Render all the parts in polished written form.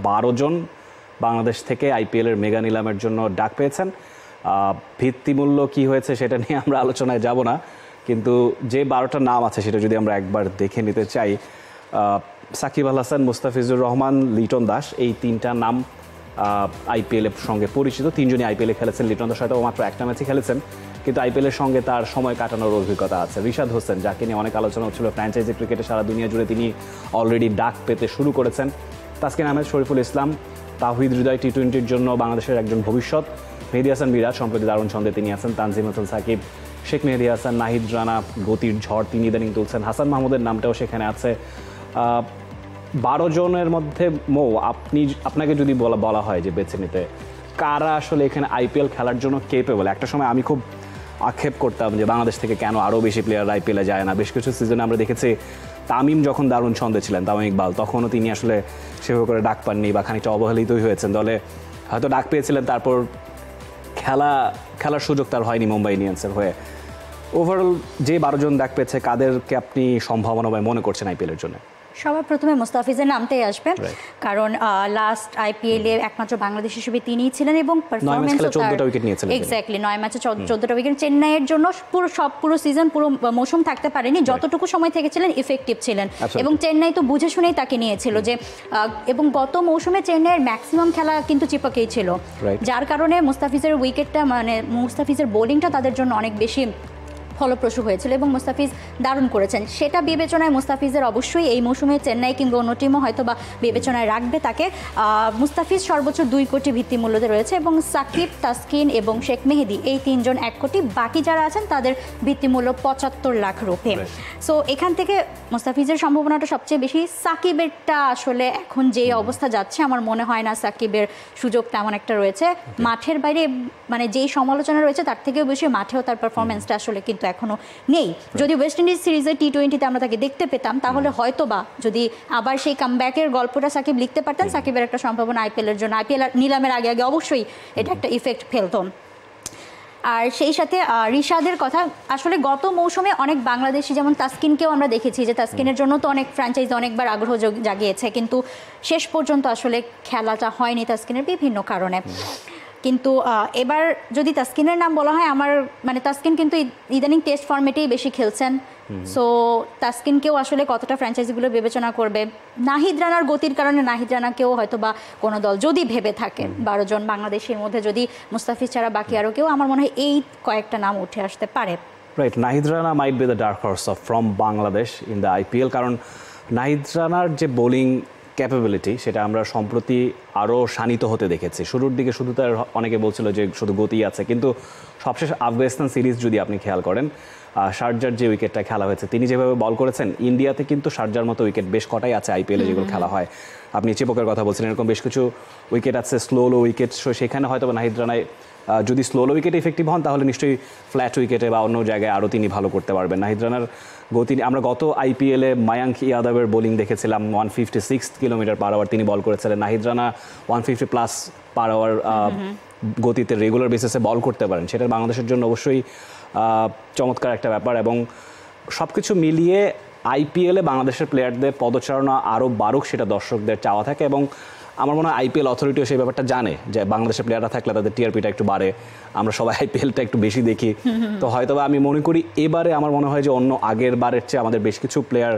12 জন বাংলাদেশ থেকে আইপিএলের মেগা নিলামের জন্য ডাক পেয়েছেন। ভিত্তিমূল্য কি হয়েছে সেটা নিয়ে আমরা আলোচনায় যাব না, কিন্তু যে 12টা নাম আছে সেটা যদি আমরা একবার দেখে নিতে চাই, সাকিব আল হাসান, মুস্তাফিজুর রহমান, লিটন দাস, এই 3টা নাম আইপিএলের সঙ্গে পরিচিত। 3জনই আইপিএলে খেলেছেন। লিটন দাস হয়তো মাত্র একটা ম্যাচে খেলেছেন, কিন্তু আইপিএলের সঙ্গে তার সময় কাটানোর অভিজ্ঞতা আছে। রিশাদ হোসেন, যাকে নিয়ে অনেক আলোচনা হচ্ছিল, ফ্র্যাঞ্চাইজি ক্রিকেটে সারা দুনিয়া জুড়ে তিনি অলরেডি ডাক পেতে শুরু করেছেন। তাসকিন আহমেদ, শরীফুল ইসলাম, তাওহিদ হৃদয় টি-20-র জন্য বাংলাদেশের একজন ভবিষ্যৎ। মেহেদী হাসান মিরাজ, সম্প্রতি দারুণ ছন্দে তিনি আছেন। তানজিম হাসান সাকিব, শেখ মেহেদী হাসান, নাহিদ রানা, গতির ঝড় তিনি ইদানিং তুলছেন। হাসান মাহমুদের নামটাও সেখানে আছে। 12 জনের মধ্যে আপনাকে যদি বলা হয় যে বেছে নিতে কারা আসলে এখানে আইপিএল খেলার জন্য কেপেবল। একটা সময় আমি খুব আক্ষেপ করতাম যে বাংলাদেশ থেকে কেন আরও বেশি প্লেয়ার আইপিএলে যায় না। বেশ কিছু সিজনে আমরা দেখেছি তামিম যখন দারুণ ছন্দে ছিলেন, তামিম ইকবাল, তখনও তিনি আসলে সেভাবে করে ডাক পাননি বা খানিকটা অবহেলিতই হয়েছেন। দলে হয়তো ডাক পেয়েছিলেন, তারপর খেলার সুযোগ তার হয়নি মুম্বাই ইন্ডিয়ান্সের হয়ে। ওভারঅল যে 12 জন ডাক পেয়েছে, কাদেরকে আপনি সম্ভাবনা মনে করছেন আইপিএলের জন্য? সবার প্রথমে মুস্তাফিজের নামটাই আসবে, কারণ লাস্ট আইপিএলে একমাত্র বাংলাদেশ হিসেবে তিনিই ছিলেন এবং পারফরম্যান্সও 14টা উইকেট নিয়েছিলেন। এক্স্যাক্টলি 9 ম্যাচে 14টা উইকেট। চেন্নাইয়ের জন্য পুরো সিজন, পুরো মৌসুম থাকতে পারেনি, যতটুকু সময় থেকেছিলেন ইফেক্টিভ ছিলেন এবং চেন্নাই তো বুঝে শুনেই তাকে নিয়েছিল যে এবং গত মৌসুমে চেন্নাইয়ের ম্যাক্সিমাম খেলা কিন্তু চিপকেই ছিল, যার কারণে মুস্তাফিজের উইকেটটা মুস্তাফিজের বোলিংটা তাদের জন্য অনেক বেশি ফলপ্রসূ হয়েছিল এবং মুস্তাফিজ দারুণ করেছেন। সেটা বিবেচনায় মুস্তাফিজের অবশ্যই এই মৌসুমে চেন্নাই কিংবা অন্য টিমও হয়তো বা বিবেচনায় রাখবে তাকে। মুস্তাফিজ সর্বোচ্চ 2 কোটি ভিত্তিমূল্যতে রয়েছে এবং সাকিব, তাসকিন এবং শেখ মেহেদী এই 3 জন 1 কোটি, বাকি যারা আছেন তাদের ভিত্তিমূল্য 75 লাখ রুপি। সো এখান থেকে মুস্তাফিজের সম্ভাবনাটা সবচেয়ে বেশি। সাকিবেরটা আসলে এখন যে অবস্থা যাচ্ছে আমার মনে হয় না সাকিবের সুযোগ তেমন একটা রয়েছে। মাঠের বাইরে যেই সমালোচনা রয়েছে তার থেকেও বেশি মাঠেও তার পারফরমেন্সটা আসলে কিন্তু এখনো নেই। যদি ওয়েস্ট ইন্ডিজ সিরিজের টি-20তে আমরা তাকে দেখতে পেতাম, তাহলে হয়তো বা যদি আবার সেই কামব্যাকের গল্পটা সাকিব লিখতে পারতেন, সাকিবের একটা সম্ভাবনা আইপিএলের জন্য, আইপিএল নিলামের আগে অবশ্যই এটা একটা ইফেক্ট ফেলতো। আর সেই সাথে রিশাদের কথা, আসলে গত মৌসুমে অনেক বাংলাদেশি, যেমন তাসকিনকেও আমরা দেখেছি যে তাসকিনের জন্য তো অনেক ফ্র্যাঞ্চাইজি অনেকবার আগ্রহ জাগিয়েছে, কিন্তু শেষ পর্যন্ত আসলে খেলাটা হয়নি তাসকিনের বিভিন্ন কারণে। কিন্তু এবার যদি তাসকিনের নাম বলা হয়, আমার তাসকিন কিন্তু ইদানিং টেস্ট ফর্মেটেই বেশি খেলছেন। সো তাসকিনকেও আসলে কতটা ফ্র্যাঞ্চাইজিগুলো বিবেচনা করবে। নাহিদ রানার গতির কারণে নাহিদ রানাকেও হয়তো বা কোনো দল যদি ভেবে থাকে 12 জন বাংলাদেশের মধ্যে যদি মুস্তাফিজ ছাড়া বাকি আরও কেউ, আমার মনে হয় এই কয়েকটা নাম উঠে আসতে পারে। Right, Nahid Rana might be the dark horse from Bangladesh in the IPL, কারণ নাহিদ রানার যে বোলিং ক্যাপাবিলিটি সেটা আমরা সম্প্রতি আরও শানিত হতে দেখেছি। শুরুর দিকে শুধু তার অনেকে বলছিল যে শুধু গতি আছে, কিন্তু সবশেষ আফগানিস্তান সিরিজ যদি আপনি খেয়াল করেন, শারজার যে উইকেটটা খেলা হয়েছে, তিনি যেভাবে বল করেছেন, ইন্ডিয়াতে কিন্তু শারজার মতো উইকেট বেশ কটাই আছে আইপিএলে যেগুলো খেলা হয়। আপনি চিপকের কথা বলছেন, এরকম বেশ কিছু উইকেট আছে, স্লো উইকেট। সেখানে হয়তো নাহিদ রানায় যদি স্লো উইকেটে ইফেক্টিভ হন, তাহলে নিশ্চয়ই ফ্ল্যাট উইকেটে বা অন্য জায়গায় আরও তিনি ভালো করতে পারবেন। নাহিদ রানার গতি, আমরা গত আইপিএলে মায়াঙ্ক ইয়াদবের বোলিং দেখেছিলাম, 156 কিলোমিটার পার আওয়ার তিনি বল করেছিলেন। নাহিদ রানা 150+ পার আওয়ার গতিতে রেগুলার বেসিসে বল করতে পারেন, সেটা বাংলাদেশের জন্য অবশ্যই চমৎকার একটা ব্যাপার। এবং সব কিছু মিলিয়ে আইপিএলে বাংলাদেশের প্লেয়ারদের পদচারণা আরও বাড়ুক, সেটা দর্শকদের চাওয়া থাকে এবং আমার মনে হয় আইপিএল অথরিটিও সেই ব্যাপারটা জানে যে বাংলাদেশের প্লেয়াররা থাকলে তাদের টিআরপিটা একটু বাড়ে, আমরা সবাই আইপিএলটা একটু বেশি দেখি। তো হয়তো আমি মনে করি এবারে আমার মনে হয় যে অন্য আগের বারের চেয়ে আমাদের বেশ কিছু প্লেয়ার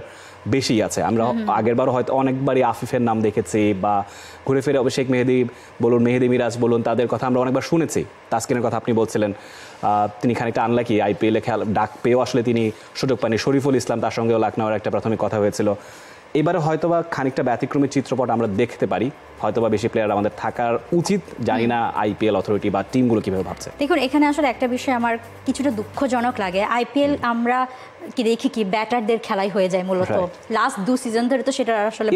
বেশি আছে। আমরা আগের বারও হয়তো অনেকবারই আফিফের নাম দেখেছি বা ঘুরে ফিরে শেখ মেহেদী বলুন, মেহেদী মিরাজ বলুন, তাদের কথা আমরা অনেকবার শুনেছি। তাসকিনের কথা আপনি বলছিলেন, তিনি খানিকটা আনলাকি, আইপিএলে ডাক পেয়েও আসলে তিনি সুযোগ পাননি। শরীফুল ইসলাম, তার সঙ্গেও লাখনৌয়ের একটা প্রাথমিক কথা হয়েছিল। এবারে হয়তোবা খানিকটা ব্যতিক্রমী চিত্রপট আমরা দেখতে পারি, হয়তোবা বেশি প্লেয়ার আমাদের থাকার উচিত। জানি না আইপিএল অথরিটি বা টিমগুলো কীভাবে ভাবছে। দেখুন, এখানে আসলে একটা বিষয় আমার কিছুটা দুঃখজনক লাগে। আইপিএল আমরা দেখি কি ব্যাটারদের খেলাই হয়ে যায় মূলত, লাস্ট 2 সিজন ধরে তো সেটা আসলে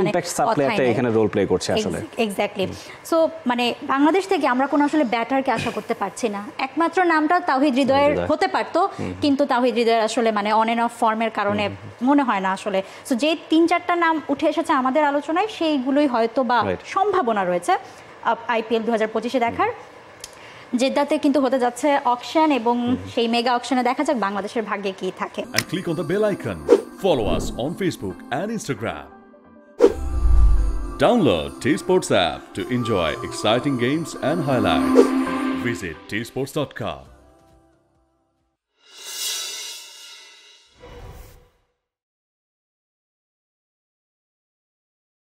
এখানে রোল প্লে করছে আসলে। এক্স্যাক্টলি। সো বাংলাদেশ থেকে আমরা কোনো আসলে ব্যাটারকে আশা করতে পারছি না। একমাত্র নামটা তাওহিদ হৃদয়ের হতে পারতো, কিন্তু তাওহিদ হৃদয়ের আসলে অন এন্ড অফ ফর্মের কারণে মনে হয় না আসলে। সো যে 3-4টা নাম উঠে এসেছে আমাদের আলোচনায়, সেইগুলোই হয়তো বা সম্ভাবনা রয়েছে আইপিএল 2025-এ দেখার। জেদ্দাতে কিন্তু হতে যাচ্ছে অকশন এবং সেই মেগা অকশনে দেখা যাক বাংলাদেশের ভাগ্যে কি থাকে। And click on the bell icon. Follow us on Facebook and Instagram. Download T Sports app to enjoy exciting games and highlights. Visit tsports.com.